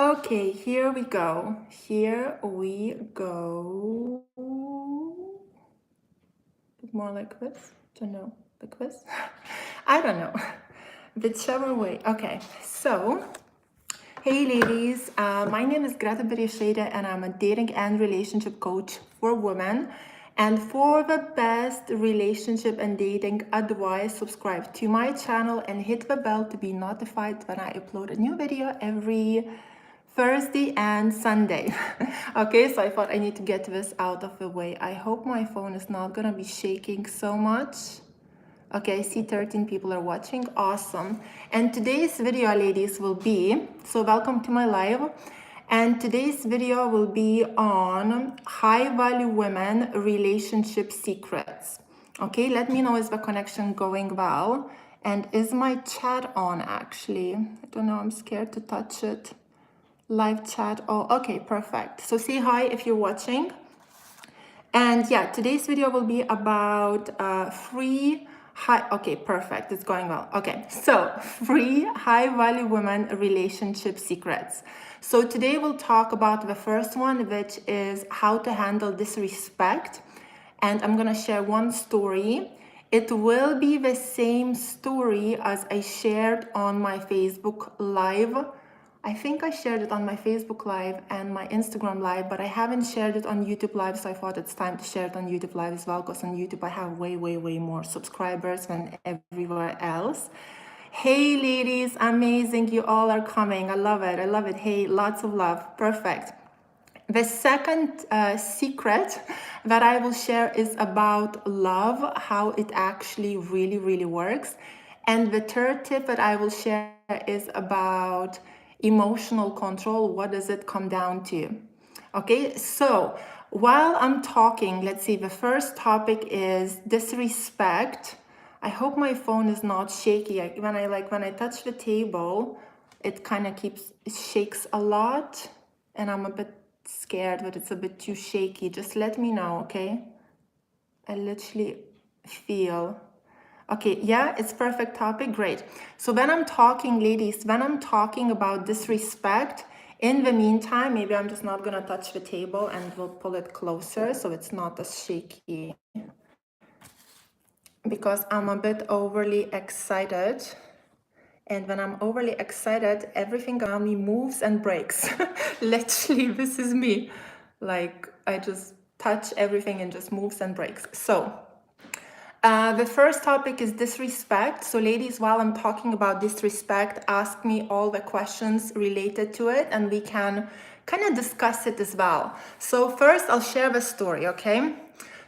Okay, here we go. Here we go. Bit more like this. Don't know. Like this? I don't know. Whichever way. Okay, so hey ladies, my name is Greta Bereisaite and I'm a dating and relationship coach for women. And for the best relationship and dating advice, subscribe to my channel and hit the bell to be notified when I upload a new video every Thursday and Sunday. Okay, so I thought I need to get this out of the way. I hope my phone is not gonna be shaking so much. Okay, I see 13 people are watching. Awesome. And today's video, ladies, will be, so welcome to my live. And today's video will be on high value women relationship secrets. Okay, let me know, is the connection going well? And is my chat on actually? I don't know, I'm scared to touch it. Live chat. Oh, okay, perfect. So say hi if you're watching. And yeah, today's video will be about okay, perfect, it's going well. Okay, so free high value women relationship secrets. So today we'll talk about the first one, which is how to handle disrespect. And I'm gonna share one story. It will be the same story as I shared on my Facebook Live. I think I shared it on my Facebook Live and my Instagram Live, but I haven't shared it on YouTube Live, so I thought it's time to share it on YouTube Live as well, because on YouTube I have way more subscribers than everywhere else. Hey ladies, amazing, you all are coming. I love it, I love it. Hey, lots of love, perfect. The second secret that I will share is about love, how it actually really works. And the third tip that I will share is about emotional control. What does it come down to? Okay, so while I'm talking, let's see, the first topic is disrespect. I hope my phone is not shaky. When I touch the table, it kind of shakes a lot, and I'm a bit scared that it's a bit too shaky. Just let me know, okay? I literally feel. Okay, yeah, it's perfect topic, great. So when I'm talking, ladies, when I'm talking about disrespect, in the meantime, maybe I'm just not gonna touch the table and we'll pull it closer so it's not as shaky. Because I'm a bit overly excited. And when I'm overly excited, everything around me moves and breaks. Literally, this is me. Like, I just touch everything and just moves and breaks. So, the first topic is disrespect. So ladies, while I'm talking about disrespect, ask me all the questions related to it and we can kind of discuss it as well. So first I'll share the story, okay?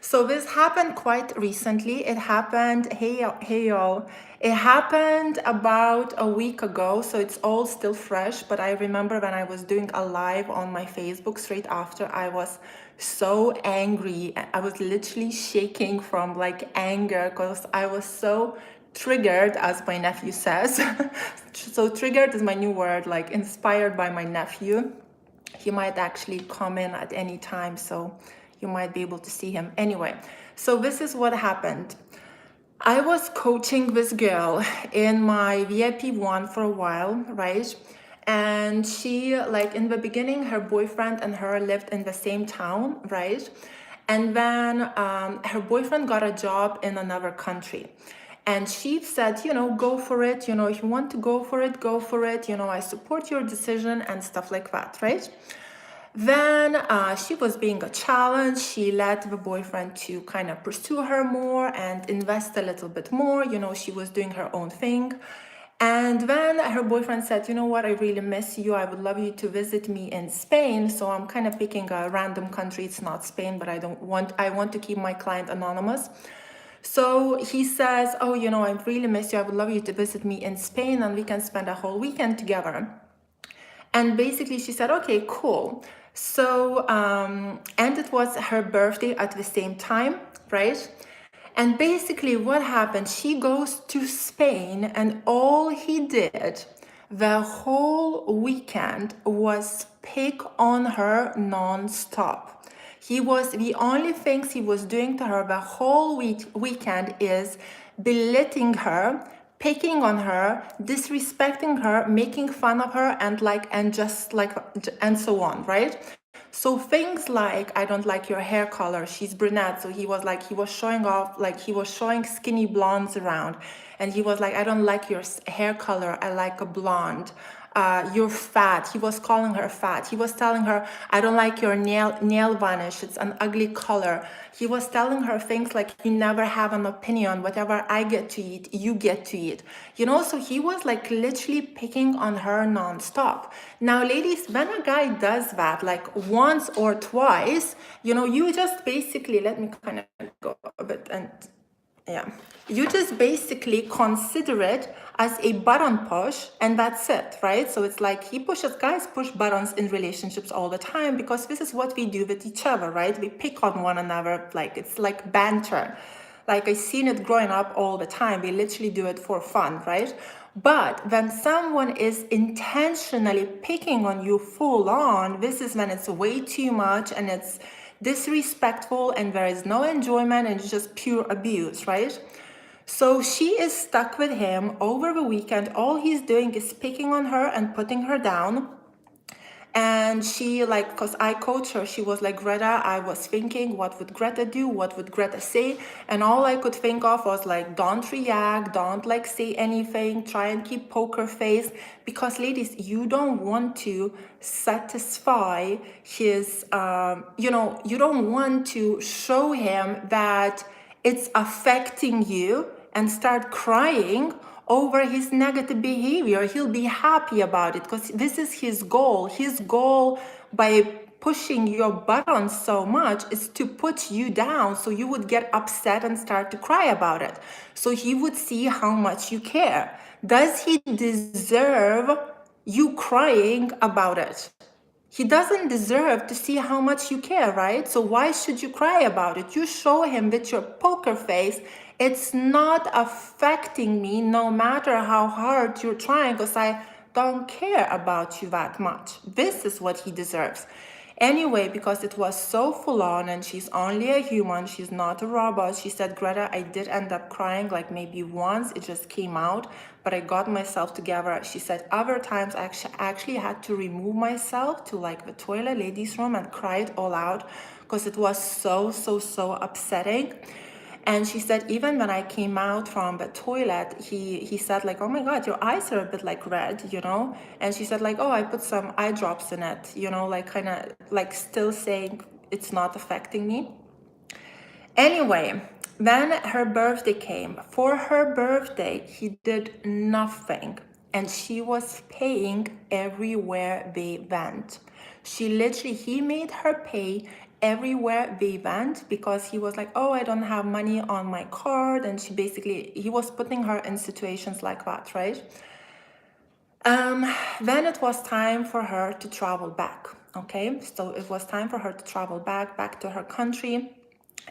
So this happened quite recently. It happened, hey y'all, it happened about a week ago, so it's all still fresh, but I remember when I was doing a live on my Facebook straight after, I was so angry. I was literally shaking from like anger because I was so triggered, as my nephew says. So triggered is my new word, like inspired by my nephew. He might actually come in at any time, so you might be able to see him. Anyway, so this is what happened. I was coaching this girl in my VIP one for a while, right? And she, like in the beginning, her boyfriend and her lived in the same town, right? And then her boyfriend got a job in another country. And she said, you know, go for it. You know, if you want to go for it, go for it. You know, I support your decision and stuff like that, right? Then she was being a challenge. She let the boyfriend to kind of pursue her more and invest a little bit more. You know, she was doing her own thing. And then her boyfriend said, you know what, I really miss you. I would love you to visit me in Spain. So I'm kind of picking a random country. It's not Spain, but I want to keep my client anonymous. So he says, oh, you know, I really miss you. I would love you to visit me in Spain and we can spend a whole weekend together. And basically she said, okay, cool. So, and it was her birthday at the same time, right? And basically what happened, she goes to Spain and all he did the whole weekend was pick on her non-stop. The only things he was doing to her the whole weekend is belittling her, picking on her, disrespecting her, making fun of her, and so on, right? So things like, I don't like your hair color, she's brunette. So he was showing off, like he was showing skinny blondes around. And he was like, I don't like your hair color, I like a blonde. You're fat. He was calling her fat. He was telling her, I don't like your nail varnish, it's an ugly color. He was telling her things like, you never have an opinion, whatever I get to eat, you get to eat. So he was like literally picking on her nonstop. Now ladies, when a guy does that like once or twice, you just basically, let me kind of go a bit, and yeah, you just basically consider it as a button push, and that's it, right? So it's like guys push buttons in relationships all the time, because this is what we do with each other, right? We pick on one another, like it's like banter. Like I seen it growing up all the time. We literally do it for fun, right? But when someone is intentionally picking on you full on, this is when it's way too much, and it's disrespectful, and there is no enjoyment, and it's just pure abuse, right? So she is stuck with him over the weekend. All he's doing is picking on her and putting her down. And she, like, because I coach her, she was like, Greta, I was thinking, what would Greta do? What would Greta say? And all I could think of was like, don't react, don't like say anything, try and keep poker face. Because ladies, you don't want to satisfy his, you don't want to show him that it's affecting you and start crying over his negative behavior. He'll be happy about it because this is his goal. His goal by pushing your buttons so much is to put you down, so you would get upset and start to cry about it. So he would see how much you care. Does he deserve you crying about it? He doesn't deserve to see how much you care, right? So why should you cry about it? You show him with your poker face, it's not affecting me no matter how hard you're trying, because I don't care about you that much. This is what he deserves. Anyway, because it was so full on, and she's only a human, she's not a robot, she said, Greta, I did end up crying like maybe once, it just came out, but I got myself together. She said other times I actually had to remove myself to like the toilet ladies room and cry it all out, because it was so upsetting. And she said, even when I came out from the toilet, he said like, oh my God, your eyes are a bit like red, And she said like, oh, I put some eye drops in it, like kind of like still saying it's not affecting me. Anyway, when her birthday came, for her birthday, he did nothing. And she was paying everywhere they went. He made her pay everywhere they went, because he was like, oh, I don't have money on my card. And he was putting her in situations like that, right? Then it was time for her to travel back, okay? So it was time for her to travel back to her country.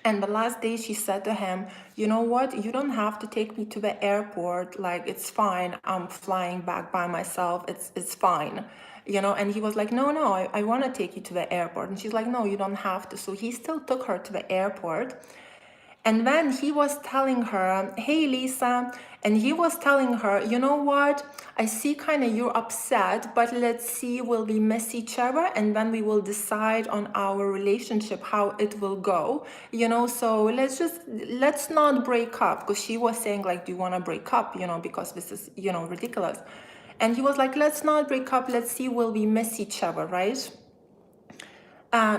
And the last day she said to him, you know what, you don't have to take me to the airport, like it's fine, I'm flying back by myself, it's fine. And he was like, no, I want to take you to the airport. And she's like, no, you don't have to. So he still took her to the airport. And then he was telling her, hey, Lisa, and he was telling her, you know what, I see kind of you're upset, but let's see, will we miss each other? And then we will decide on our relationship, how it will go, so let's not break up. Because she was saying like, do you want to break up, because this is, ridiculous. And he was like, let's not break up. Let's see, will we miss each other, right?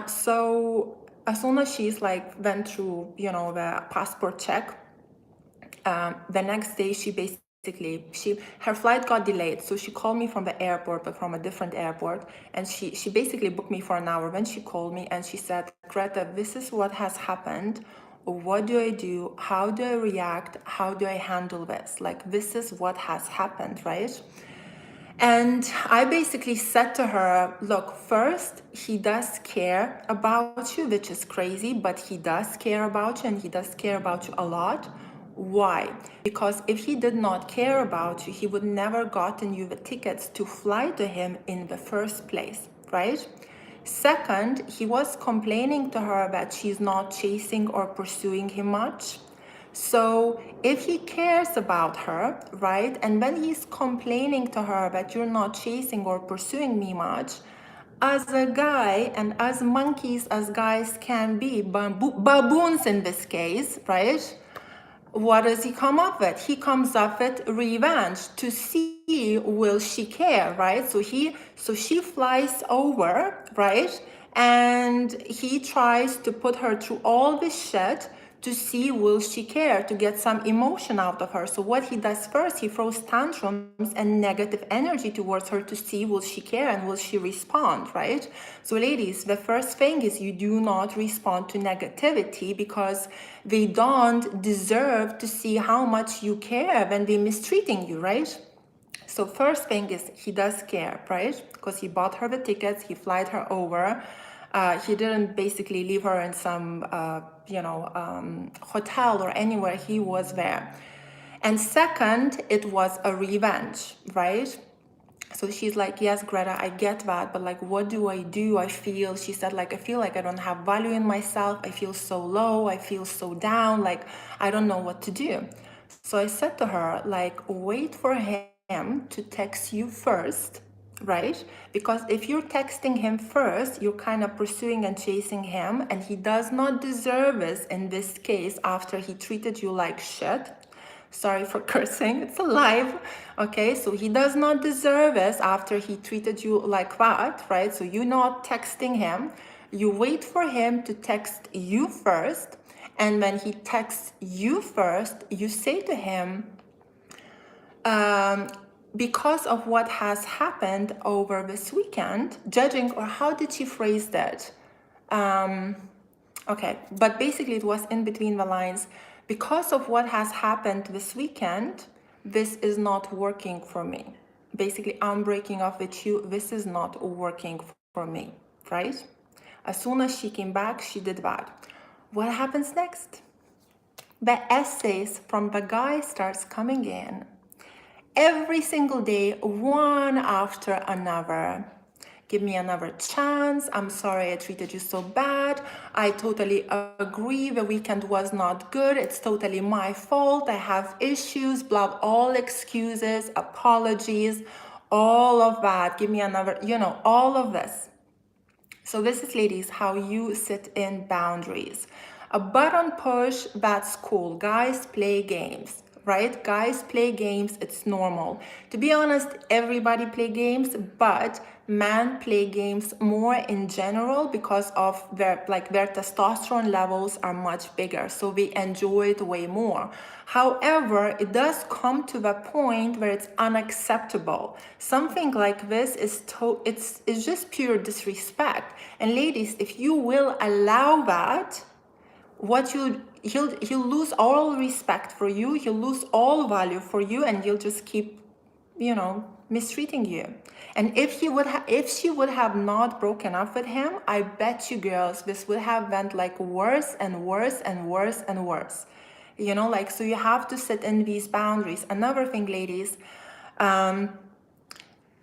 So as soon as she's like went through, the passport check, the next day her flight got delayed. So she called me from the airport, but from a different airport. And she basically booked me for an hour. When she called me and she said, Greta, this is what has happened. What do I do? How do I react? How do I handle this? Like, this is what has happened, right? And I basically said to her, look, first, he does care about you, which is crazy, but he does care about you, and he does care about you a lot. Why? Because if he did not care about you, he would never gotten you the tickets to fly to him in the first place, right? Second, he was complaining to her that she's not chasing or pursuing him much. So if he cares about her, right, and when he's complaining to her that you're not chasing or pursuing me much, as a guy and as monkeys as guys can be, baboons in this case, right? What does he come up with? He comes up with revenge to see will she care, right? So she flies over, right? And he tries to put her through all this shit to see will she care, to get some emotion out of her. So what he does first, he throws tantrums and negative energy towards her to see will she care and will she respond, right? So ladies, the first thing is you do not respond to negativity because they don't deserve to see how much you care when they're mistreating you, right? So first thing is he does care, right? Because he bought her the tickets, he flied her over. He didn't basically leave her in some, hotel or anywhere. He was there. And second, it was a revenge, right? So she's like, yes, Greta, I get that, but like, what do? I feel, she said, like, I feel like I don't have value in myself. I feel so low. I feel so down. Like, I don't know what to do. So I said to her, like, wait for him to text you first, right? Because if you're texting him first, you're kind of pursuing and chasing him, and he does not deserve this in this case after he treated you like shit. Sorry for cursing, it's alive. Okay, so he does not deserve us after he treated you like that, right? So you're not texting him. You wait for him to text you first. And when he texts you first, you say to him, because of what has happened over this weekend, judging, or how did she phrase that? Okay, but basically it was in between the lines. Because of what has happened this weekend, this is not working for me. Basically, I'm breaking off with you. This is not working for me, right? As soon as she came back, she did that. What happens next? The essays from the guy starts coming in every single day, one after another. Give me another chance. I'm sorry I treated you so bad. I totally agree the weekend was not good. It's totally my fault. I have issues, blah, all excuses, apologies, all of that. Give me another, all of this. So this is, ladies, how you set in boundaries. A button push, that's cool. Guys play games, right? Guys play games, it's normal. To be honest, everybody play games, but men play games more in general because of their testosterone levels are much bigger, so we enjoy it way more. However, it does come to the point where it's unacceptable. Something like this is it's just pure disrespect. And ladies, if you will allow that, he'll lose all respect for you, he'll lose all value for you, and he'll just keep mistreating you. And if she would have not broken up with him, I bet you girls this would have went like worse and worse and worse and worse. So you have to set in these boundaries. Another thing, ladies,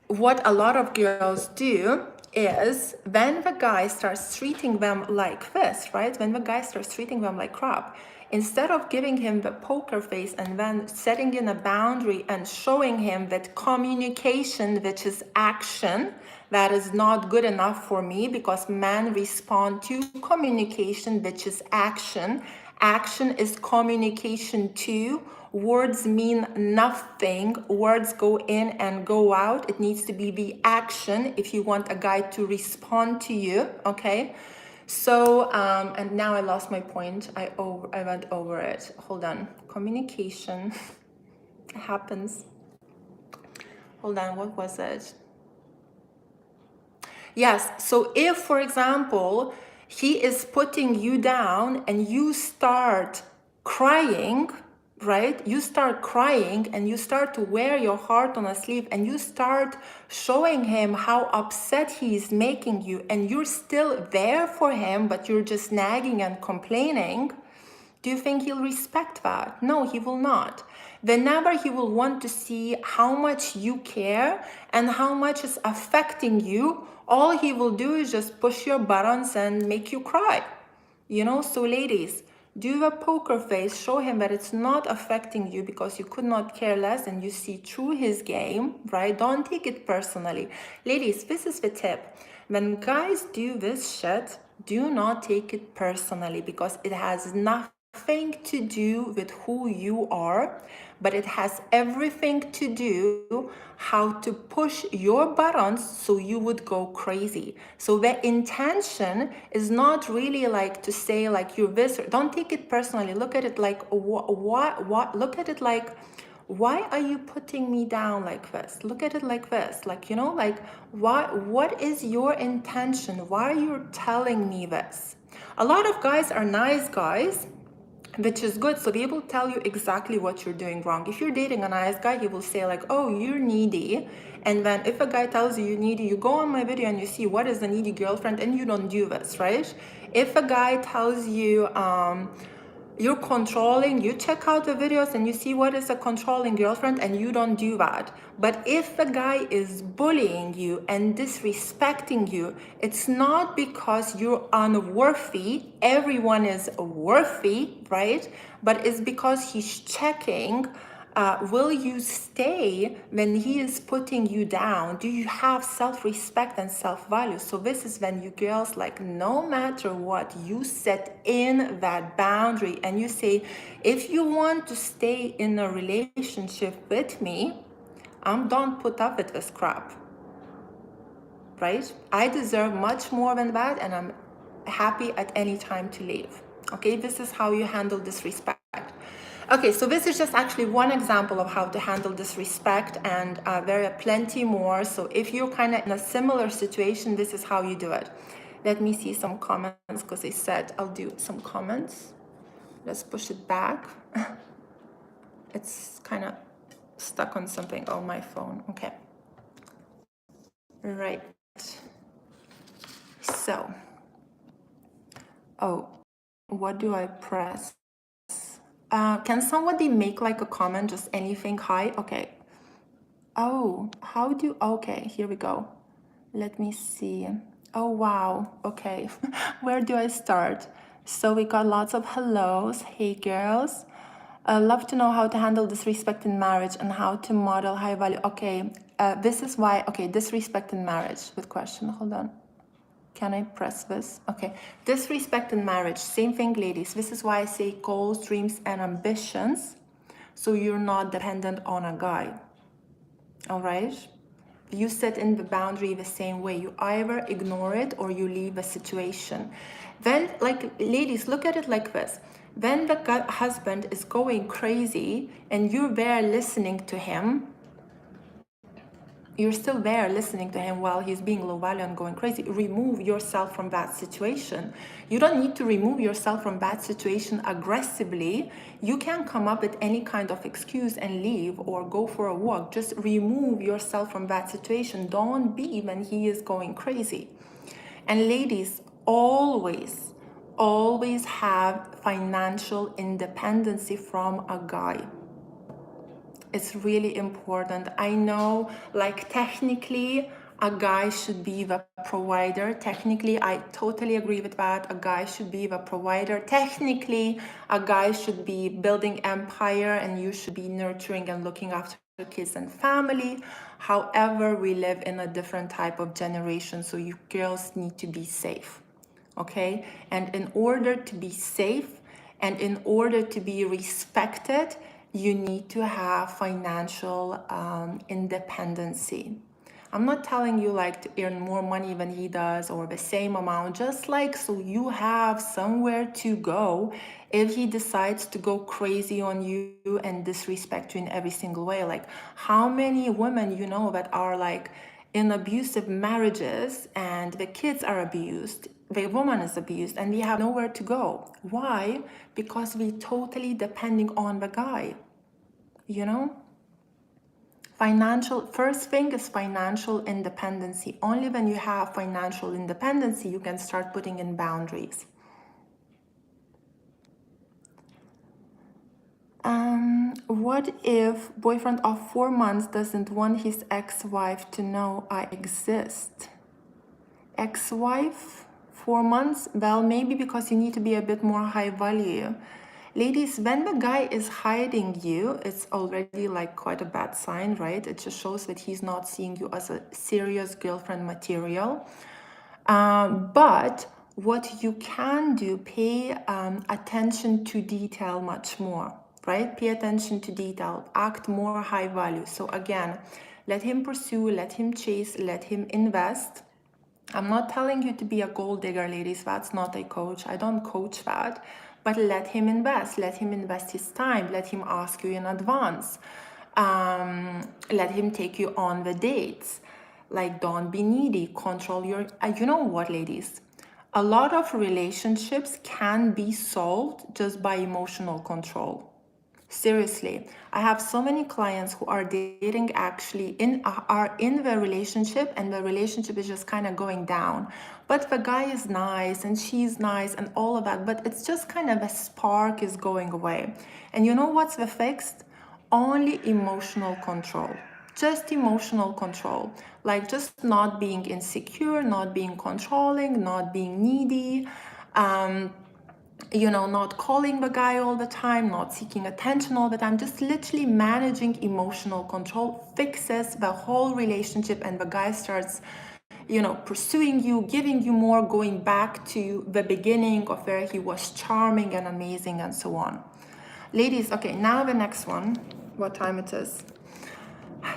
what a lot of girls do is when the guy starts treating them like this, right? When the guy starts treating them like crap, instead of giving him the poker face and then setting in a boundary and showing him that communication, which is action, that is not good enough for me because men respond to communication, which is action. Action is communication too. Words mean nothing. Words go in and go out. It needs to be the action if you want a guy to respond to you, okay? So, and now I lost my point. I went over it. Hold on. Communication happens. Hold on, what was it? Yes, so if, for example, he is putting you down and you start crying, right? You start crying and you start to wear your heart on a sleeve and you start showing him how upset he is making you, and you're still there for him, but you're just nagging and complaining. Do you think he'll respect that? No, he will not. Whenever he will want to see how much you care and how much is affecting you, all he will do is just push your buttons and make you cry. So ladies, Do a poker face, show him that it's not affecting you because you could not care less and you see through his game, right? Don't take it personally. Ladies, this is the tip. When guys do this shit, do not take it personally because it has nothing to do with who you are, but it has everything to do how to push your buttons so you would go crazy. So the intention is not really like to say like you're this, don't take it personally. Look at it like what look at it like, why are you putting me down like this? Look at it like this, like, you know, like what is your intention? Why are you telling me this? A lot of guys are nice guys, which is good. So they will tell you exactly what you're doing wrong. If you're dating a nice guy, he will say like, oh, you're needy. And then if a guy tells you you're needy, you go on my video and you see what is a needy girlfriend, and you don't do this, right? If a guy tells you you're controlling, you check out the videos and you see what is a controlling girlfriend, and you don't do that. But if the guy is bullying you and disrespecting you, it's not because you're unworthy. Everyone is worthy, right? But it's because he's checking, will you stay when he is putting you down? Do you have self-respect and self-value? So this is when you girls, like, no matter what, you set in that boundary and you say, if you want to stay in a relationship with me, don't put up with this crap, right? I deserve much more than that, and I'm happy at any time to leave. Okay, this is how you handle disrespect. Okay, so this is just actually one example of how to handle disrespect, and there are plenty more. So if you're kind of in a similar situation, this is how you do it. Let me see some comments, because I said I'll do some comments. Let's push it back. It's kind of stuck on something on my phone. Okay. Right. So, oh, what do I press? Can somebody make like a comment, just anything? Hi. Okay. Oh, okay, here we go. Let me see. Oh, wow. Okay. Where do I start? So we got lots of hellos. Hey, girls. Love to know how to handle disrespect in marriage and how to model high value. Okay. This is why, okay, disrespect in marriage with question. Hold on. Can I press this? Okay. Disrespect in marriage. Same thing, ladies. This is why I say goals, dreams, and ambitions. So you're not dependent on a guy. All right? You set in the boundary the same way. You either ignore it or you leave a situation. Then, like, ladies, look at it like this. When the husband is going crazy and you're there listening to him, you're still there listening to him while he's being low value and going crazy. Remove yourself from that situation. You don't need to remove yourself from that situation aggressively. You can come up with any kind of excuse and leave or go for a walk. Just remove yourself from that situation. Don't be when he is going crazy. And ladies, always, always have financial independency from a guy. It's really important. I know, like, technically a guy should be the provider. Technically, I totally agree with that. A guy should be the provider. Technically, a guy should be building empire and you should be nurturing and looking after kids and family. However, we live in a different type of generation, so you girls need to be safe. Okay? And in order to be safe and in order to be respected, you need to have financial independency. I'm not telling you like to earn more money than he does or the same amount, just like so you have somewhere to go if he decides to go crazy on you and disrespect you in every single way. Like, how many women you know that are like in abusive marriages and the kids are abused, the woman is abused, and we have nowhere to go. Why? Because we totally depending on the guy, you know? First thing is financial independency. Only when you have financial independency, you can start putting in boundaries. What if boyfriend of 4 months doesn't want his ex-wife to know I exist? Ex-wife 4 months? Well, maybe because you need to be a bit more high value. Ladies, when the guy is hiding you, it's already like quite a bad sign, right? It just shows that he's not seeing you as a serious girlfriend material. But what you can do, pay attention to detail much more, right? Pay attention to detail, act more high value. So again, let him pursue, let him chase, let him invest. I'm not telling you to be a gold digger, ladies. That's not a coach. I don't coach that. But let him invest. Let him invest his time. Let him ask you in advance. Let him take you on the dates. Like, don't be needy. Control your... you know what, ladies? A lot of relationships can be solved just by emotional control. Seriously, I have so many clients who are dating actually are in the relationship, and the relationship is just kind of going down. But the guy is nice and she's nice and all of that, but it's just kind of a spark is going away. And you know what's the fix? Only emotional control. Just emotional control. Like just not being insecure, not being controlling, not being needy. You know, not calling the guy all the time, not seeking attention all the time, just literally managing emotional control fixes the whole relationship, and the guy starts, you know, pursuing you, giving you more, going back to the beginning of where he was charming and amazing and so on. Ladies, okay, now the next one, what time it is?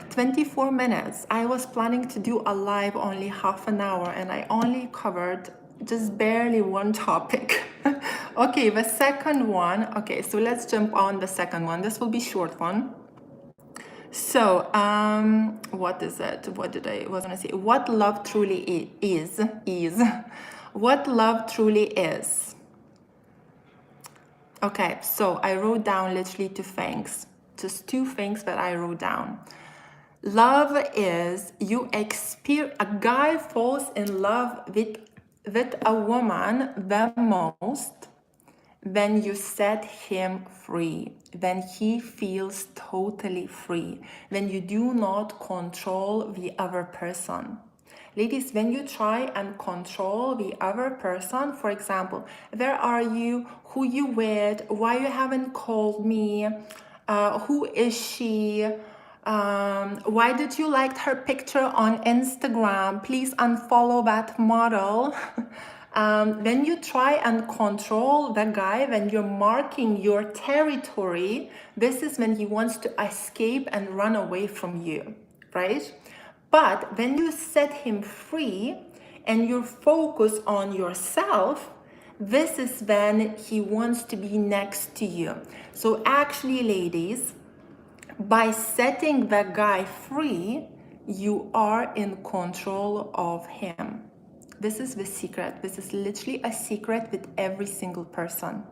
24 minutes. I was planning to do a live only half an hour, and I only covered just barely one topic. Okay, the second one. Okay, so let's jump on the second one. This will be short one. So, what is it? What did I was gonna say? What love truly is. What love truly is. Okay, so I wrote down literally 2 things. Just 2 things that I wrote down. Love is you experience, a guy falls in love with a woman the most when you set him free, when he feels totally free, when you do not control the other person. Ladies, when you try and control the other person, for example, where are you, who you with, why you haven't called me, who is she, why did you like her picture on Instagram, please unfollow that model. When you try and control the guy, when you're marking your territory, this is when he wants to escape and run away from you, right? But when you set him free and you focus on yourself, this is when he wants to be next to you. So actually, ladies, by setting the guy free, you are in control of him. This is the secret. This is literally a secret with every single person,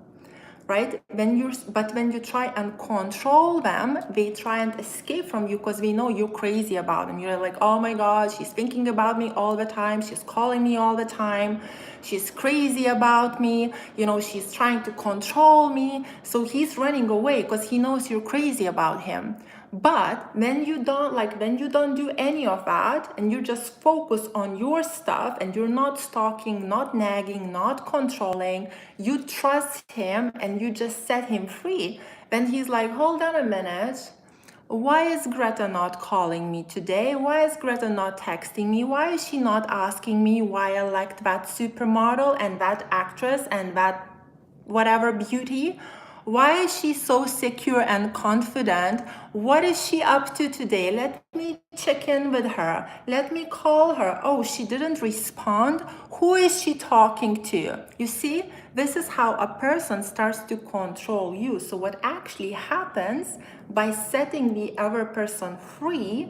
right? When you try and control them, they try and escape from you because they know you're crazy about them. You're like, oh my God, she's thinking about me all the time. She's calling me all the time. She's crazy about me. You know, she's trying to control me. So he's running away because he knows you're crazy about him. But when you don't do any of that and you just focus on your stuff and you're not stalking, not nagging, not controlling, you trust him and you just set him free, then he's like, hold on a minute. Why is Greta not calling me today? Why is Greta not texting me? Why is she not asking me why I liked that supermodel and that actress and that whatever beauty? Why is she so secure and confident? What is she up to today? Let me check in with her. Let me call her. Oh, she didn't respond. Who is she talking to? You see, this is how a person starts to control you. So what actually happens by setting the other person free,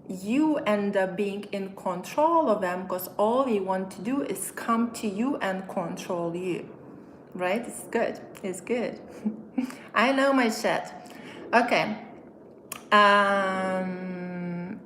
you end up being in control of them because all they want to do is come to you and control you. Right? It's good. It's good. I know my shit. Okay.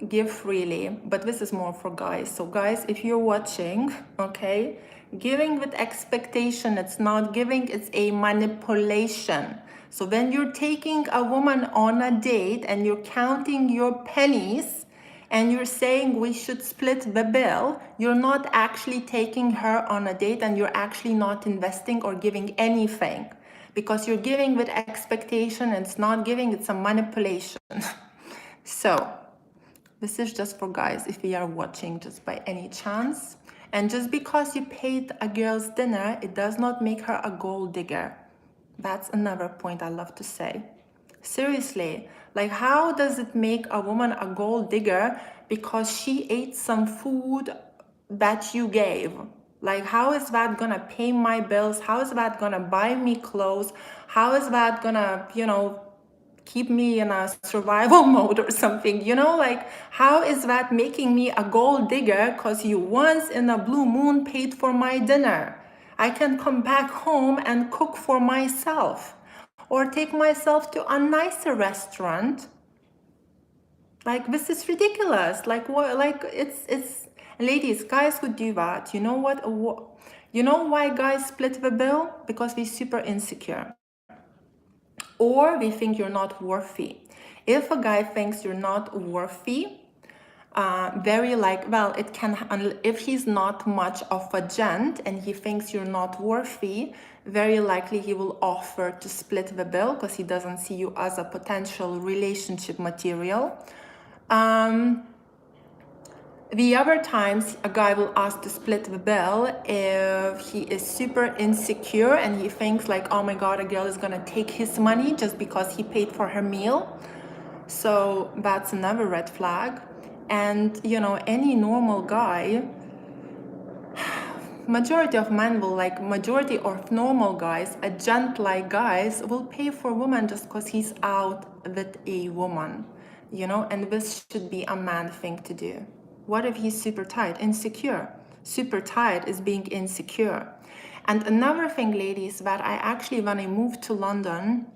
Give freely, but this is more for guys. So guys, if you're watching, okay, giving with expectation, it's not giving, it's a manipulation. So when you're taking a woman on a date and you're counting your pennies and you're saying we should split the bill, you're not actually taking her on a date, and you're actually not investing or giving anything, because you're giving with expectation and it's not giving, it's a manipulation. So this is just for guys if you are watching just by any chance. And just because you paid a girl's dinner, it does not make her a gold digger. That's another point I love to say. Seriously, like, how does it make a woman a gold digger because she ate some food that you gave? Like, how is that gonna pay my bills? How is that gonna buy me clothes? How is that gonna, keep me in a survival mode or something, like, how is that making me a gold digger because you once in a blue moon paid for my dinner? I can come back home and cook for myself or take myself to a nicer restaurant. Like, this is ridiculous. Like, what? Like, it's ladies, guys who do that, you know what, you know why guys split the bill? Because we're super insecure, or we think you're not worthy. If a guy thinks you're not worthy, very like, well, it can, if he's not much of a gent and he thinks you're not worthy, very likely he will offer to split the bill because he doesn't see you as a potential relationship material. The other times a guy will ask to split the bill if he is super insecure and he thinks like, oh my God, a girl is gonna take his money just because he paid for her meal. So that's another red flag. And any normal guy, majority of men will, like, majority of normal guys, a gent like guys, will pay for women just because he's out with a woman, and this should be a man thing to do. What if he's super tired, insecure? Super tired is being insecure. And another thing, ladies, that I actually, when I moved to London,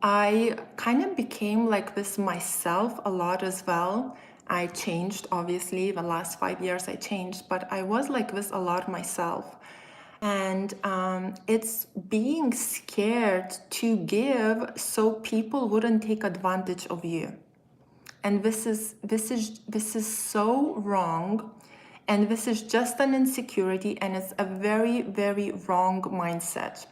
I kind of became like this myself a lot as well. I changed, obviously, the last 5 years I changed, but I was like this a lot myself. And it's being scared to give so people wouldn't take advantage of you. And this is so wrong, and this is just an insecurity, and it's a very, very wrong mindset.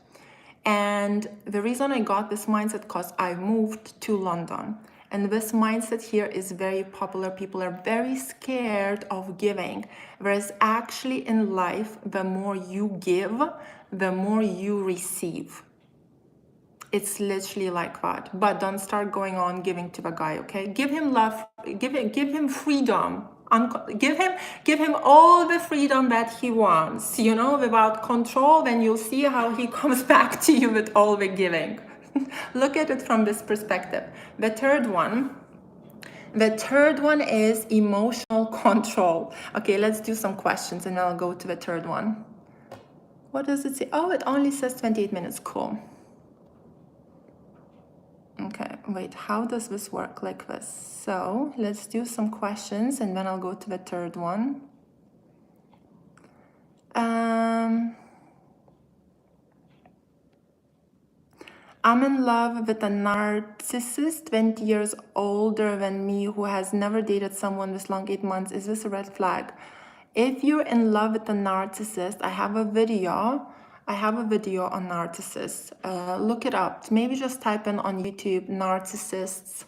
And the reason I got this mindset because I moved to London, and this mindset here is very popular. People are very scared of giving, whereas actually in life, the more you give, the more you receive. It's literally like that. But don't start going on giving to the guy, okay? Give him love, give him freedom. Give him all the freedom that he wants, without control. Then you'll see how he comes back to you with all the giving. Look at it from this perspective. The third one is emotional control. Okay, let's do some questions and then I'll go to the third one. What does it say? Oh, it only says 28 minutes. Cool. Okay, wait, how does this work like this? So let's do some questions and then I'll go to the third one. I'm in love with a narcissist 20 years older than me who has never dated someone this long, 8 months. Is this a red flag? If you're in love with a narcissist, I have a video on narcissists. Look it up. Maybe just type in on YouTube narcissist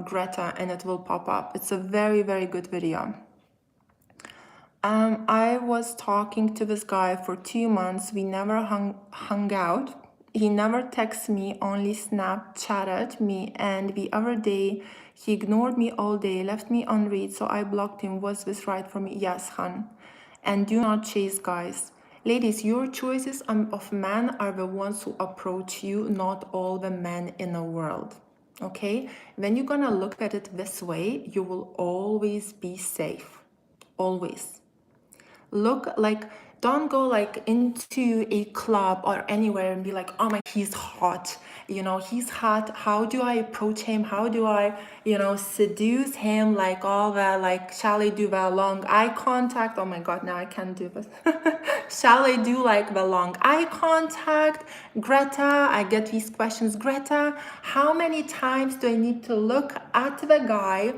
Greta, and it will pop up. It's a very, very good video. I was talking to this guy for 2 months. We never hung out. He never texted me, only Snapchatted me, and the other day he ignored me all day, left me unread, so I blocked him. Was this right for me? Yes, hun. And do not chase guys. Ladies, your choices of men are the ones who approach you, not all the men in the world. Okay? When you're gonna look at it this way, you will always be safe. Always. Look, like, don't go like into a club or anywhere and be like, oh my, he's hot. you know, he's hot. How do I approach him? How do I, you know, seduce him? Like all the, like, shall I do the long eye contact? Oh my God, now I can't do this. Shall I do like the long eye contact? Greta, I get these questions. Greta, how many times do I need to look at the guy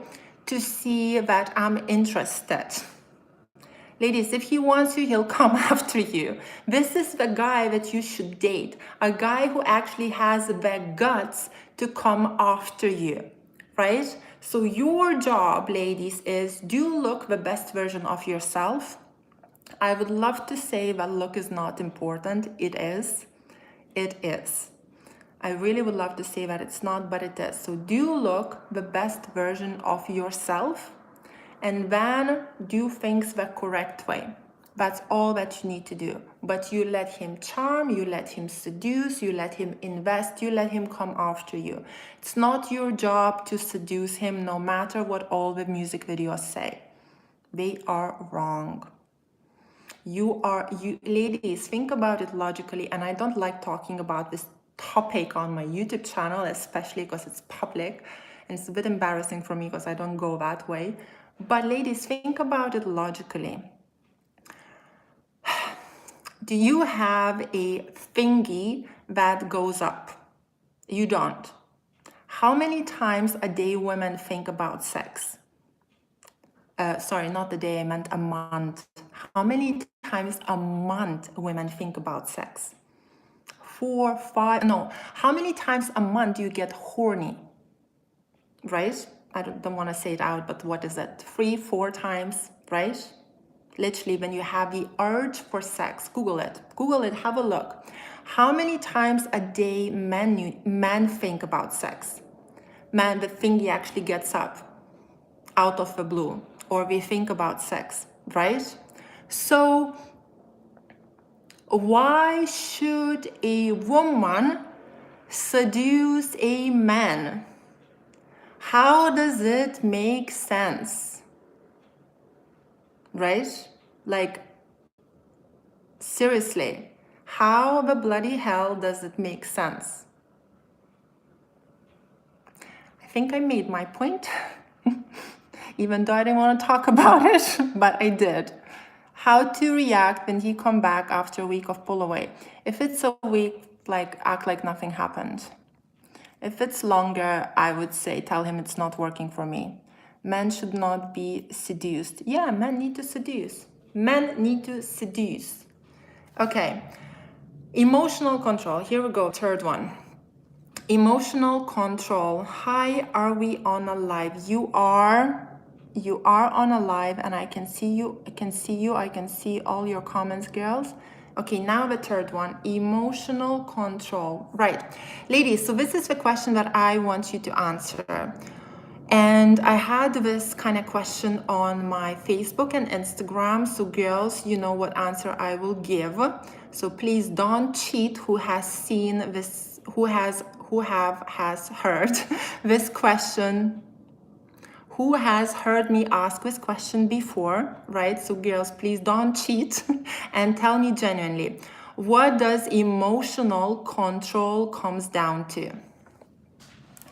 to see that I'm interested? Ladies, if he wants you, he'll come after you. This is the guy that you should date. A guy who actually has the guts to come after you, right? So your job, ladies, is do look the best version of yourself. I would love to say that look is not important. It is. It is. I really would love to say that it's not, but it is. So do look the best version of yourself, and then do things the correct way. That's all that you need to do. But you let him charm, you let him seduce, you let him invest, you let him come after you. It's not your job to seduce him, no matter what all the music videos say. They are wrong. You ladies, think about it logically, and I don't like talking about this topic on my YouTube channel, especially because it's public, and it's a bit embarrassing for me because I don't go that way. But ladies, think about it logically. Do you have a thingy that goes up? You don't. How many times a day women think about sex? Sorry, not the day, I meant a month. How many times a month women think about sex? 4, 5, no. How many times a month do you get horny? Right? I don't want to say it out, but what is it? 3, 4 times, right? Literally, when you have the urge for sex, Google it, have a look. How many times a day men think about sex? Man, the thingy actually gets up out of the blue, or we think about sex, right? So why should a woman seduce a man? How does it make sense? Right? Like, seriously, how the bloody hell does it make sense? I think I made my point, even though I didn't want to talk about it, but I did. How to react when he come back after a week of pull away. If it's a week, like, act like nothing happened. If it's longer, I would say tell him it's not working for me. Men should not be seduced. Yeah, men need to seduce. Men need to seduce. Okay. Emotional control. Here we go. Third one. Emotional control. Hi, are we on a live? You are on a live, and I can see you. I can see all your comments, girls. Okay, now the third one, emotional control. Right, ladies, so this is the question that I want you to answer. And I had this kind of question on my Facebook and Instagram. So girls, you know what answer I will give. So please don't cheat. Who has seen this, who has heard this question, who has heard me ask this question before, right? So girls, please don't cheat and tell me genuinely, what does emotional control comes down to?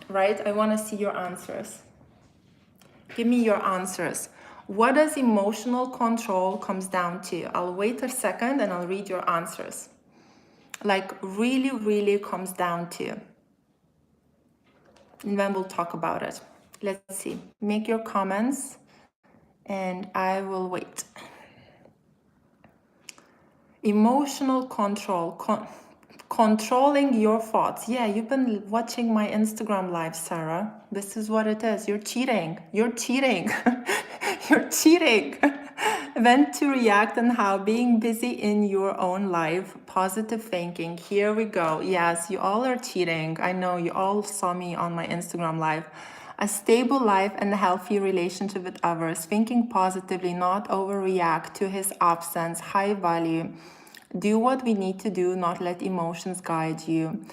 Right? I want to see your answers. Give me your answers. What does emotional control comes down to? I'll wait a second and I'll read your answers. Like, really, really comes down to. And then we'll talk about it. Let's see. Make your comments and I will wait. Emotional control. Controlling your thoughts. Yeah, you've been watching my Instagram live, Sarah. This is what it is. You're cheating. You're cheating. You're cheating. When to react and how. Being busy in your own life. Positive thinking. Here we go. Yes, you all are cheating. I know you all saw me on my Instagram live. A stable life and a healthy relationship with others. Thinking positively, not overreact to his absence. High value. Do what we need to do, not let emotions guide you.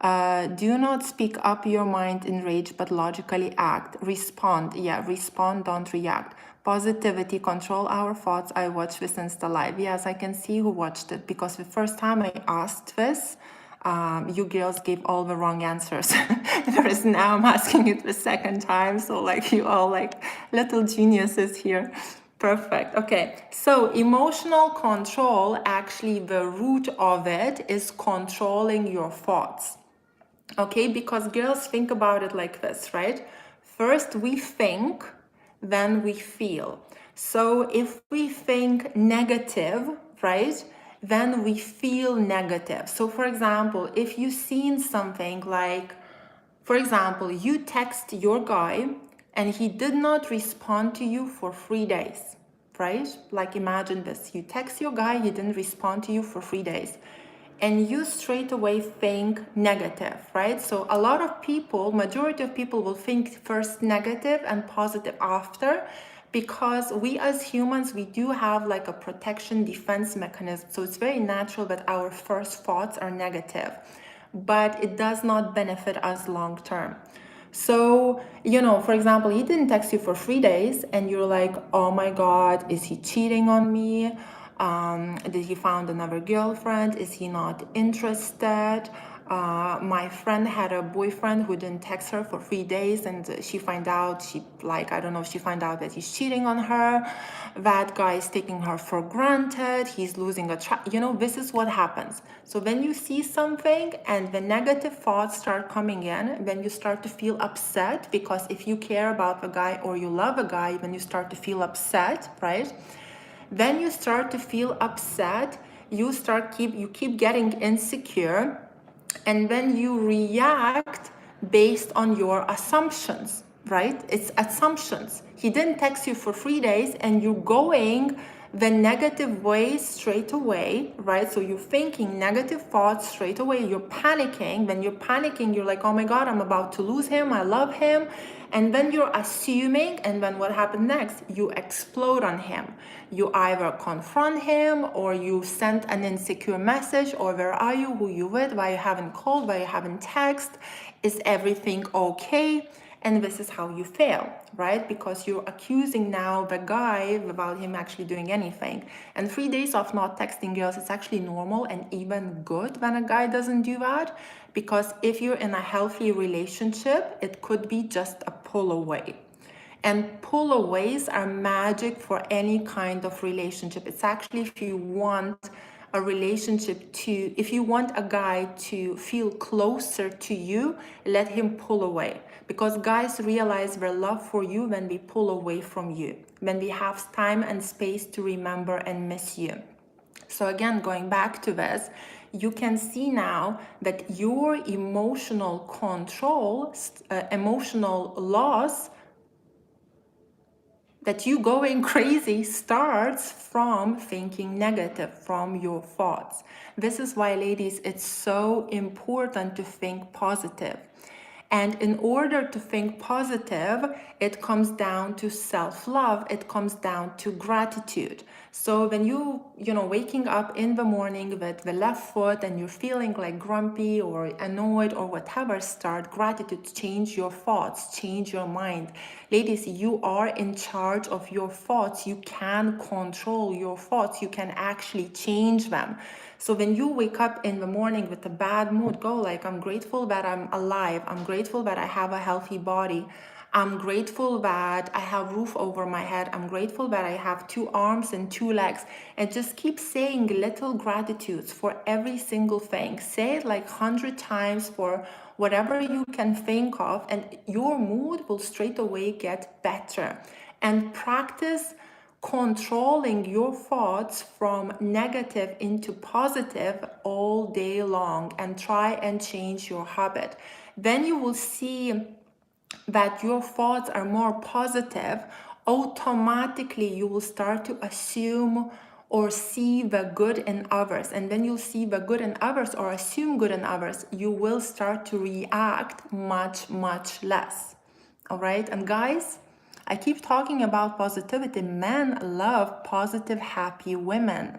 Do not speak up your mind in rage, but logically act. Respond. Yeah, respond, don't react. Positivity, control our thoughts. I watched this Insta live. Yes, I can see who watched it, because the first time I asked this, you girls gave all the wrong answers. Whereas now I'm asking it the second time. So like you all like little geniuses here. Perfect. Okay. So emotional control, actually the root of it is controlling your thoughts. Okay, because girls think about it like this, right? First we think, then we feel. So if we think negative, right, then we feel negative. So for example, if you've seen something like, for example, you text your guy and he did not respond to you for 3 days, right? Like imagine this, you text your guy, he didn't respond to you for 3 days. And you straight away think negative, right? So a lot of people, majority of people will think first negative and positive after, because we as humans, we do have like a protection defense mechanism. So it's very natural that our first thoughts are negative, but it does not benefit us long term. So, for example, he didn't text you for 3 days and you're like, oh my God, is he cheating on me? Did he found another girlfriend? Is he not interested? My friend had a boyfriend who didn't text her for 3 days and she find out, I don't know, she find out that he's cheating on her. That guy is taking her for granted. He's losing a track. This is what happens. So when you see something and the negative thoughts start coming in, then you start to feel upset, because if you care about the guy or you love a guy, when you start to feel upset, right? Then you start to feel upset, you keep getting insecure, and then you react based on your assumptions, right? It's assumptions. He didn't text you for 3 days and you're going the negative way straight away, right? So you're thinking negative thoughts straight away, you're panicking. When you're panicking, you're like, oh my God, I'm about to lose him, I love him. And then you're assuming, and then what happened next? You explode on him. You either confront him or you send an insecure message, or where are you, who you with, why you haven't called, why you haven't texted, is everything okay? And this is how you fail, right? Because you're accusing now the guy without him actually doing anything. And 3 days of not texting girls, it's actually normal and even good when a guy doesn't do that. Because if you're in a healthy relationship, it could be just a pull away. And pull-aways are magic for any kind of relationship. It's actually if you want a relationship if you want a guy to feel closer to you, let him pull away. Because guys realize their love for you when we pull away from you, when we have time and space to remember and miss you. So again, going back to this, you can see now that your emotional control, emotional loss, that you going crazy starts from thinking negative, from your thoughts. This is why, ladies, it's so important to think positive. And in order to think positive, it comes down to self-love. It comes down to gratitude. So when waking up in the morning with the left foot and you're feeling like grumpy or annoyed or whatever, start gratitude. Change your thoughts, change your mind. Ladies, you are in charge of your thoughts. You can control your thoughts. You can actually change them. So when you wake up in the morning with a bad mood, go like, I'm grateful that I'm alive. I'm grateful that I have a healthy body. I'm grateful that I have roof over my head. I'm grateful that I have 2 arms and 2 legs. And just keep saying little gratitudes for every single thing. Say it like 100 times for whatever you can think of, and your mood will straight away get better. And practice controlling your thoughts from negative into positive all day long, and try and change your habit. Then you will see that your thoughts are more positive. Automatically you will start to assume or see the good in others, and when you see the good in others or assume good in others, you will start to react much less. All right, and guys, I keep talking about positivity. Men love positive, happy women.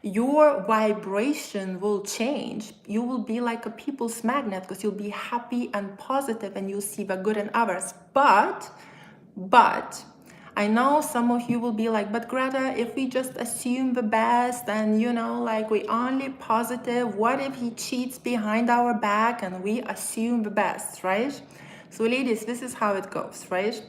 Your vibration will change. You will be like a people's magnet because you'll be happy and positive and you'll see the good in others. But I know some of you will be like, but Greta, if we just assume the best and, you know, like we only positive, what if he cheats behind our back and we assume the best, right? So ladies, this is how it goes, right?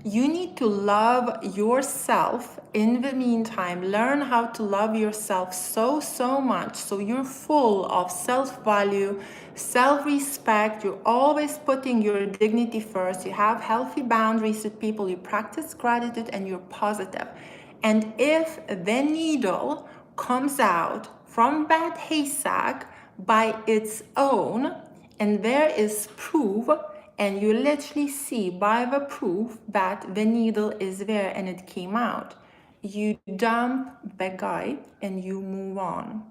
You need to love yourself in the meantime. Learn how to love yourself so much so you're full of self-value, self-respect. You're always putting your dignity first. You have healthy boundaries with people. You practice gratitude and you're positive. And if the needle comes out from that haystack by its own, and there is proof, and you literally see by the proof that the needle is there and it came out, you dump the guy and you move on.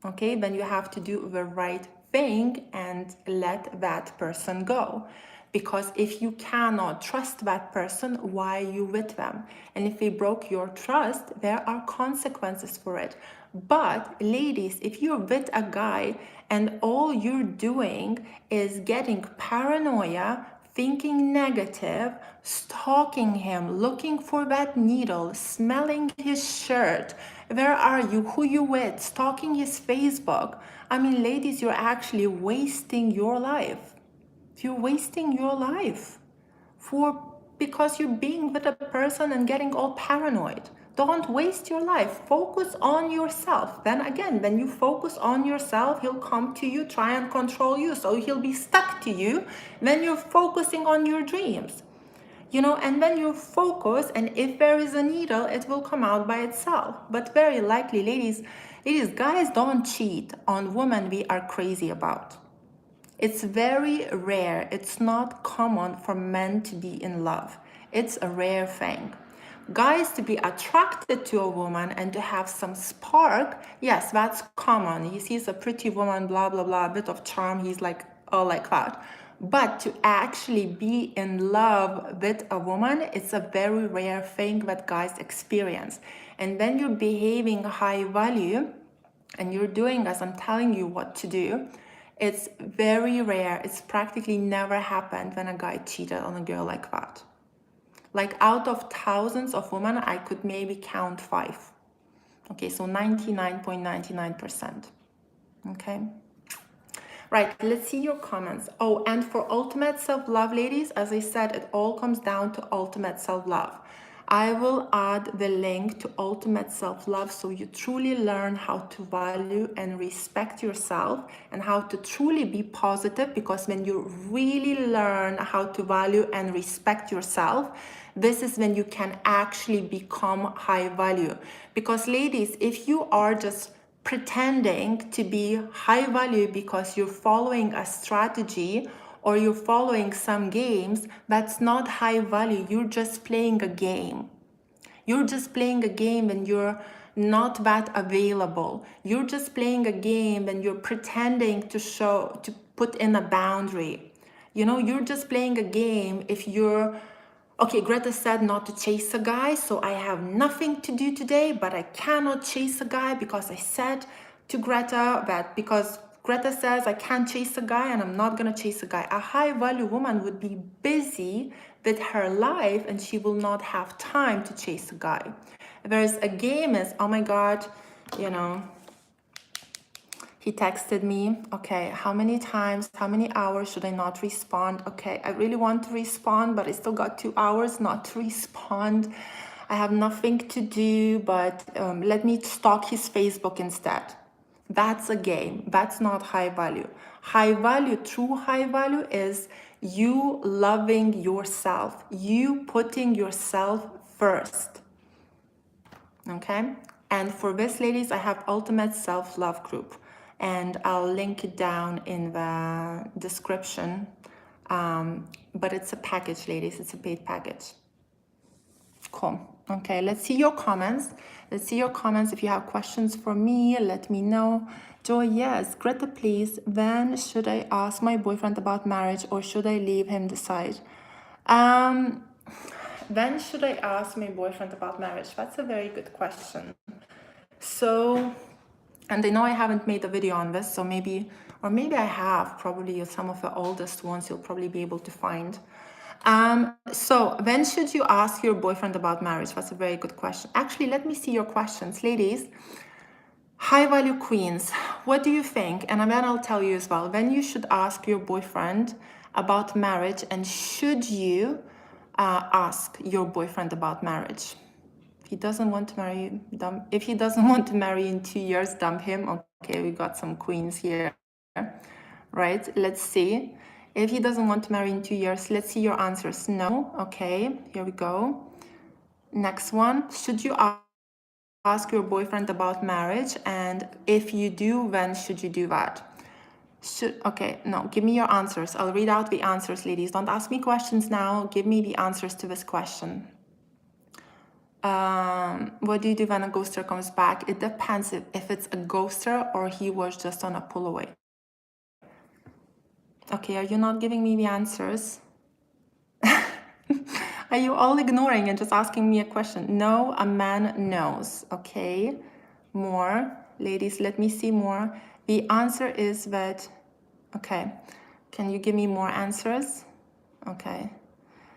Okay, then you have to do the right thing and let that person go. Because if you cannot trust that person, why are you with them? And if they broke your trust, there are consequences for it. But ladies, if you're with a guy and all you're doing is getting paranoia, thinking negative, stalking him, looking for that needle, smelling his shirt, where are you, who you with, stalking his Facebook. I mean, ladies, you're actually wasting your life. You're wasting your life because you're being with a person and getting all paranoid. Don't waste your life. Focus on yourself. Then again, when you focus on yourself, he'll come to you, try and control you. So he'll be stuck to you when you're focusing on your dreams. You know, and when you focus, and if there is a needle, it will come out by itself. But very likely, ladies, guys don't cheat on women we are crazy about. It's very rare. It's not common for men to be in love. It's a rare thing. Guys to be attracted to a woman and to have some spark, yes, that's common. He sees a pretty woman, blah, blah, blah, a bit of charm, he's like, all like that. But to actually be in love with a woman, it's a very rare thing that guys experience. And when you're behaving high value and you're doing as I'm telling you what to do, it's very rare. It's practically never happened when a guy cheated on a girl like that. Like out of thousands of women, I could maybe count 5. Okay, so 99.99%. Okay. Right, let's see your comments. Oh, and for ultimate self-love, ladies, as I said, it all comes down to ultimate self-love. I will add the link to ultimate self-love so you truly learn how to value and respect yourself and how to truly be positive, because when you really learn how to value and respect yourself, this is when you can actually become high value. Because ladies, if you are just pretending to be high value because you're following a strategy or you're following some games, that's not high value. You're just playing a game. You're just playing a game and you're not that available. You're just playing a game and you're pretending to put in a boundary. You know, you're just playing a game if you're, okay, Greta said not to chase a guy, so I have nothing to do today, but I cannot chase a guy because I said to Greta that because Greta says I can't chase a guy and I'm not gonna chase a guy. A high value woman would be busy with her life and she will not have time to chase a guy. Whereas a game is, oh my God, you know, he texted me, okay, how many times, how many hours should I not respond? Okay, I really want to respond, but I still got 2 hours not to respond. I have nothing to do, but let me stalk his Facebook instead. That's a game. That's not high value. High value, true high value is you loving yourself, you putting yourself first. Okay? And for this, ladies, I have Ultimate Self-Love Group. And I'll link it down in the description. But it's a package, ladies. It's a paid package. Cool. Okay, let's see your comments. Let's see your comments. If you have questions for me, let me know. Joy, yes. Greta, please. When should I ask my boyfriend about marriage or should I leave him decide? When should I ask my boyfriend about marriage? That's a very good question. So, and I know I haven't made a video on this, so maybe, or maybe I have, probably some of the oldest ones you'll probably be able to find. So when should you ask your boyfriend about marriage? That's a very good question. Actually, let me see your questions, ladies. High value queens, what do you think? And then I'll tell you as well, when you should ask your boyfriend about marriage, and should you ask your boyfriend about marriage? If he doesn't want to marry you, dump. If he doesn't want to marry in 2 years, dump him. Okay, we got some queens here, right? Let's see. If he doesn't want to marry in 2 years, let's see your answers. No. Okay, here we go. Next one. Should you ask your boyfriend about marriage, and if you do, when should you do that? Okay, no, give me your answers. I'll read out the answers, ladies. Don't ask me questions now. Give me the answers to this question. What do you do when a ghoster comes back? It depends if it's a ghoster or he was just on a pull away. Okay, are you not giving me the answers? Are you all ignoring and just asking me a question? No, a man knows. Okay, more. Ladies, let me see more. The answer is that, okay, can you give me more answers? Okay.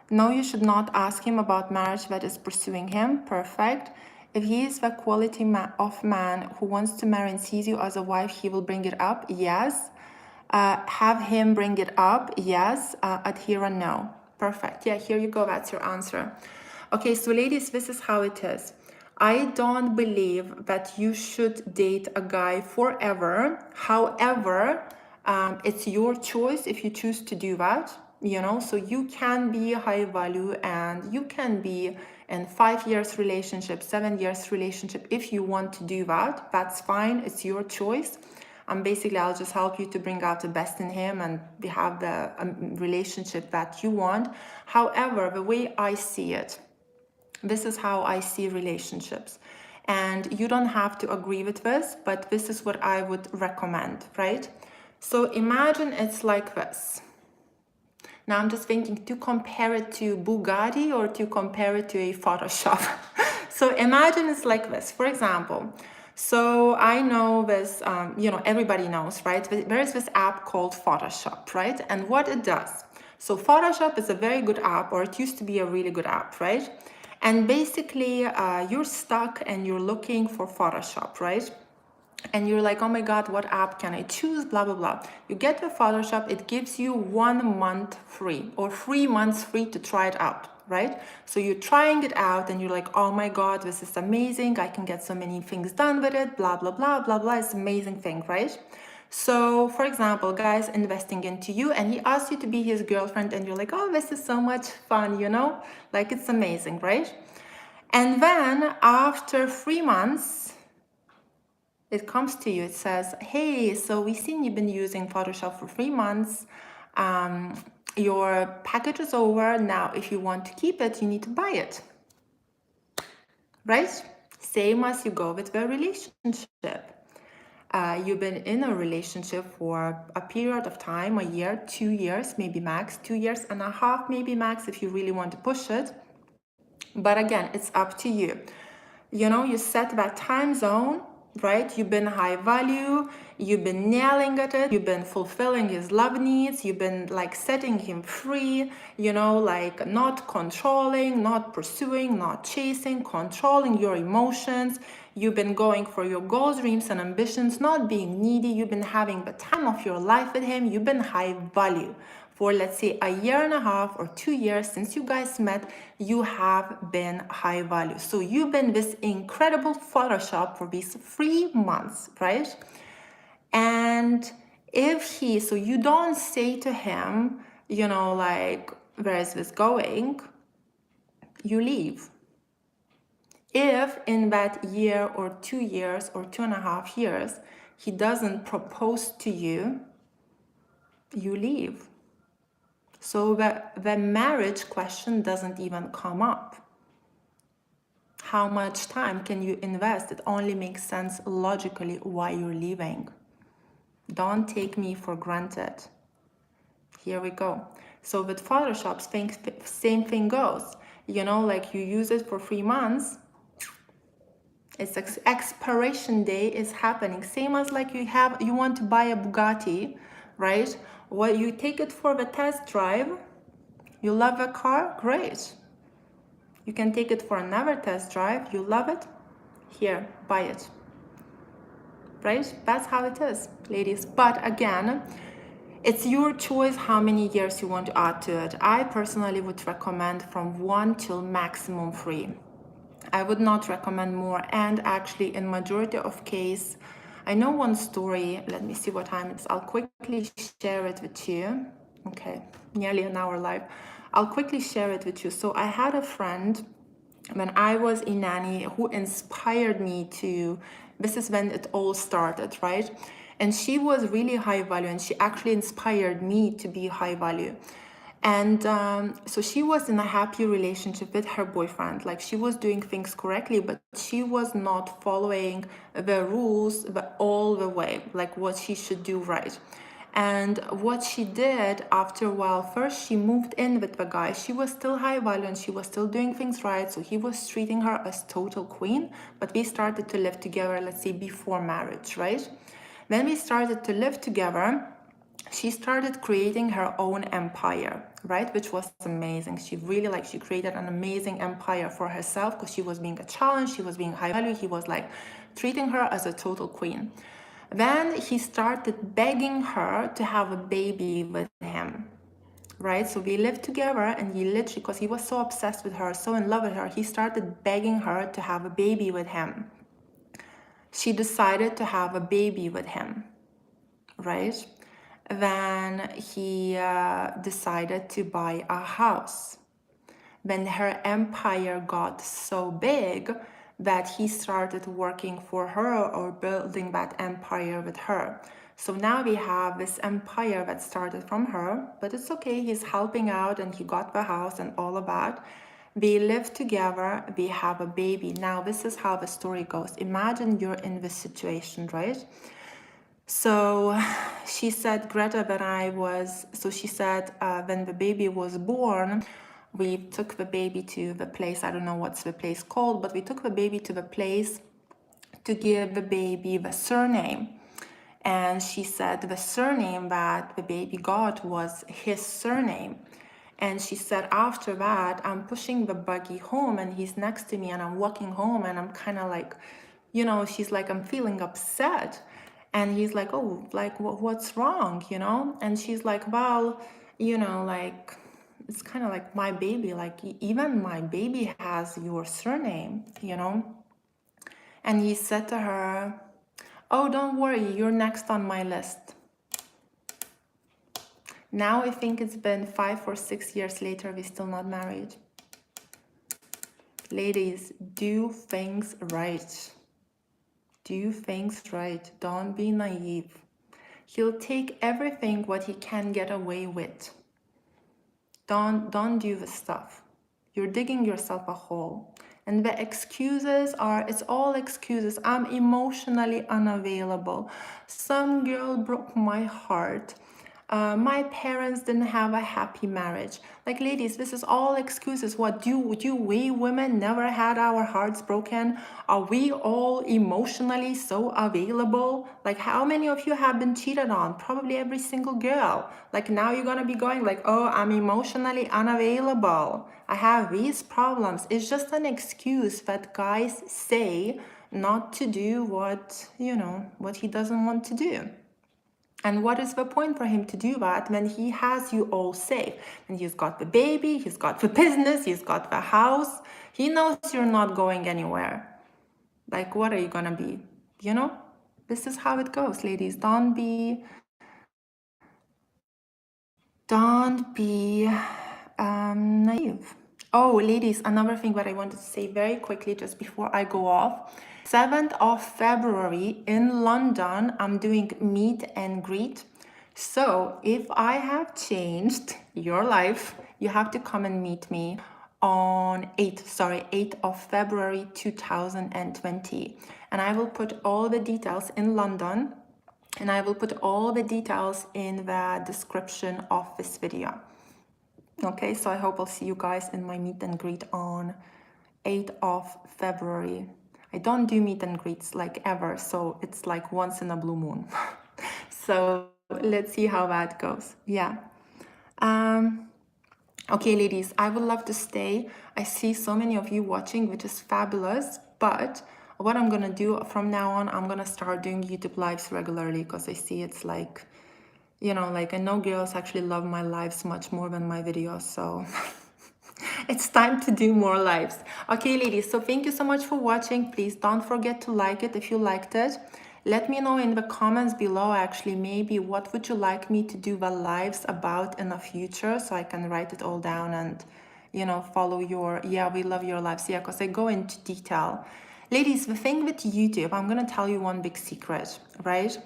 No, you should not ask him about marriage that is pursuing him. Perfect. If he is the quality of man who wants to marry and sees you as a wife, he will bring it up. Yes. Have him bring it up. Yes. Adhere and no. Perfect. Yeah, here you go. That's your answer. Okay, so ladies, this is how it is. I don't believe that you should date a guy forever. However, it's your choice if you choose to do that, you know, so you can be high value and you can be in 5 years relationship, 7 years relationship. If you want to do that, that's fine. It's your choice. Basically, I'll just help you to bring out the best in him and have the relationship that you want. However, the way I see it, this is how I see relationships. And you don't have to agree with this, but this is what I would recommend, right? So imagine it's like this. Now I'm just thinking to compare it to Bugatti or to compare it to a Photoshop. So imagine it's like this. For example, so I know this, you know, everybody knows, right? There is this app called Photoshop, right? And what it does. So Photoshop is a very good app, or it used to be a really good app, right? And basically you're stuck and you're looking for Photoshop, right? And you're like, oh my God, what app can I choose? Blah, blah, blah. You get the Photoshop, it gives you 1 month free or 3 months free to try it out, right? So you're trying it out and you're like, oh my God, this is amazing. I can get so many things done with it, blah, blah, blah, blah, blah. It's an amazing thing, right? So for example, guys investing into you and he asks you to be his girlfriend and you're like, oh, this is so much fun, you know, like it's amazing, right? And then after 3 months, it comes to you, it says, hey, so we've seen you've been using Photoshop for 3 months. Your package is over. Now, if you want to keep it, you need to buy it. Right? Same as you go with the relationship. You've been in a relationship for a period of time, a year, 2 years, maybe max, 2 years and a half, maybe max, if you really want to push it. But again, it's up to you. You know, you set that time zone, right? You've been high value, you've been nailing at it, you've been fulfilling his love needs, you've been like setting him free, you know, like not controlling, not pursuing, not chasing, controlling your emotions. You've been going for your goals, dreams, and ambitions, not being needy. You've been having the time of your life with him. You've been high value. For let's say a year and a half or 2 years since you guys met, you have been high value. So you've been this incredible Photoshop for these 3 months, right? And if so you don't say to him, you know, like, where is this going? You leave. If in that year or 2 years or 2.5 years, he doesn't propose to you, you leave. So the marriage question doesn't even come up. How much time can you invest? It only makes sense logically why you're leaving. Don't take me for granted. Here we go. So with Photoshop, same thing goes. You know, like you use it for 3 months. Its expiration day is happening. Same as like you want to buy a Bugatti, right? Well, you take it for the test drive. You love a car? Great. You can take it for another test drive. You love it? Here, buy it. Right? That's how it is, ladies. But again, it's your choice how many years you want to add to it. I personally would recommend from 1 till maximum 3. I would not recommend more. And actually, in majority of case, I know one story. Let me see what time it is. I'll quickly share it with you. Okay, nearly an hour live. I'll quickly share it with you. So I had a friend when I was a nanny who inspired me to, this is when it all started, right? And she was really high value, and she actually inspired me to be high value. And so she was in a happy relationship with her boyfriend. Like, she was doing things correctly, but she was not following the rules all the way, like what she should do right. And what she did after a while, first she moved in with the guy. She was still high value and she was still doing things right. So he was treating her as total queen. But we started to live together, let's say before marriage, right? When we started to live together, she started creating her own empire, right? Which was amazing. She really she created an amazing empire for herself because she was being a challenge, she was being high value, he was like treating her as a total queen. Then he started begging her to have a baby with him, right? So we lived together, and he literally, because he was so obsessed with her, so in love with her, he started begging her to have a baby with him. She decided to have a baby with him, right? Then he decided to buy a house. When her empire got so big that he started working for her or building that empire with her. So now we have this empire that started from her, but it's okay, he's helping out and he got the house and all of that. We live together, we have a baby. Now this is how the story goes. Imagine you're in this situation, right? So she said, Greta, she said when the baby was born, we took the baby to the place, I don't know what's the place called, but we took the baby to the place to give the baby the surname. And she said the surname that the baby got was his surname. And she said, after that, I'm pushing the buggy home and he's next to me and I'm walking home and I'm kind of like, she's like, I'm feeling upset. And he's like, oh, like, what's wrong, And she's like, well, it's kind of like my baby, like even my baby has your surname, And he said to her, oh, don't worry, you're next on my list. Now I think it's been 5 or 6 years later, we're still not married. Ladies, do things right. Do things right. Don't be naive. He'll take everything what he can get away with. Don't do the stuff. You're digging yourself a hole. And the excuses it's all excuses. I'm emotionally unavailable. Some girl broke my heart. My parents didn't have a happy marriage. Like, ladies, this is all excuses. What we women never had our hearts broken? Are we all emotionally so available? Like, how many of you have been cheated on? Probably every single girl. Like, now you're gonna be going like, oh, I'm emotionally unavailable, I have these problems. It's just an excuse that guys say not to do what he doesn't want to do. And what is the point for him to do that when he has you all safe? And he's got the baby, he's got the business, he's got the house. He knows you're not going anywhere. Like, what are you gonna be? This is how it goes, ladies. Don't be naive. Oh, ladies, another thing that I wanted to say very quickly just before I go off. 7th of February in London, I'm doing meet and greet. So if I have changed your life, you have to come and meet me on 8th of February 2020. And I will put all the details in London, and I will put all the details in the description of this video. Okay, so I hope I'll see you guys in my meet and greet on 8th of February. I don't do meet and greets like ever, so it's like once in a blue moon. So let's see how that goes. Yeah. Okay, ladies, I would love to stay. I see so many of you watching, which is fabulous. But what I'm gonna do from now on, I'm gonna start doing YouTube lives regularly because I see it's like, you know, like I know girls actually love my lives much more than my videos. So it's time to do more lives. Okay, ladies, so thank you so much for watching. Please don't forget to like it if you liked it. Let me know in the comments below, actually, maybe what would you like me to do the lives about in the future, so I can write it all down and, you know, follow your, yeah, we love your lives. Yeah, because I go into detail. Ladies, the thing with YouTube, I'm going to tell you one big secret, right?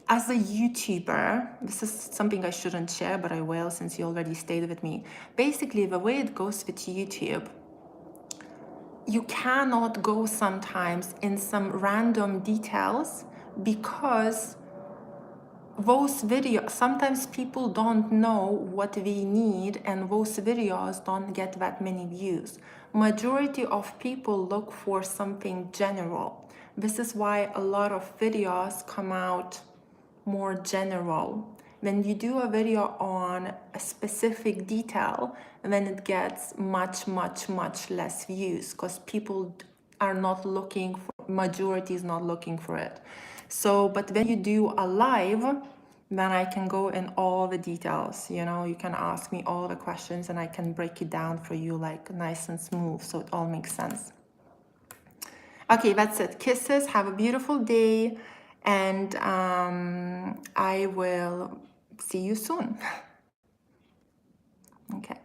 As a YouTuber, this is something I shouldn't share, but I will since you already stayed with me. Basically, the way it goes with YouTube, you cannot go sometimes in some random details because those videos, sometimes people don't know what they need and those videos don't get that many views. Majority of people look for something general. This is why a lot of videos come out more general. When you do a video on a specific detail, then it gets much less views because people are not looking for, majority is not looking for it. So, but when you do a live, then I can go in all the details, you know, you can ask me all the questions and I can break it down for you like nice and smooth so it all makes sense. Okay, that's it. Kisses. Have a beautiful day. And I will see you soon. Okay.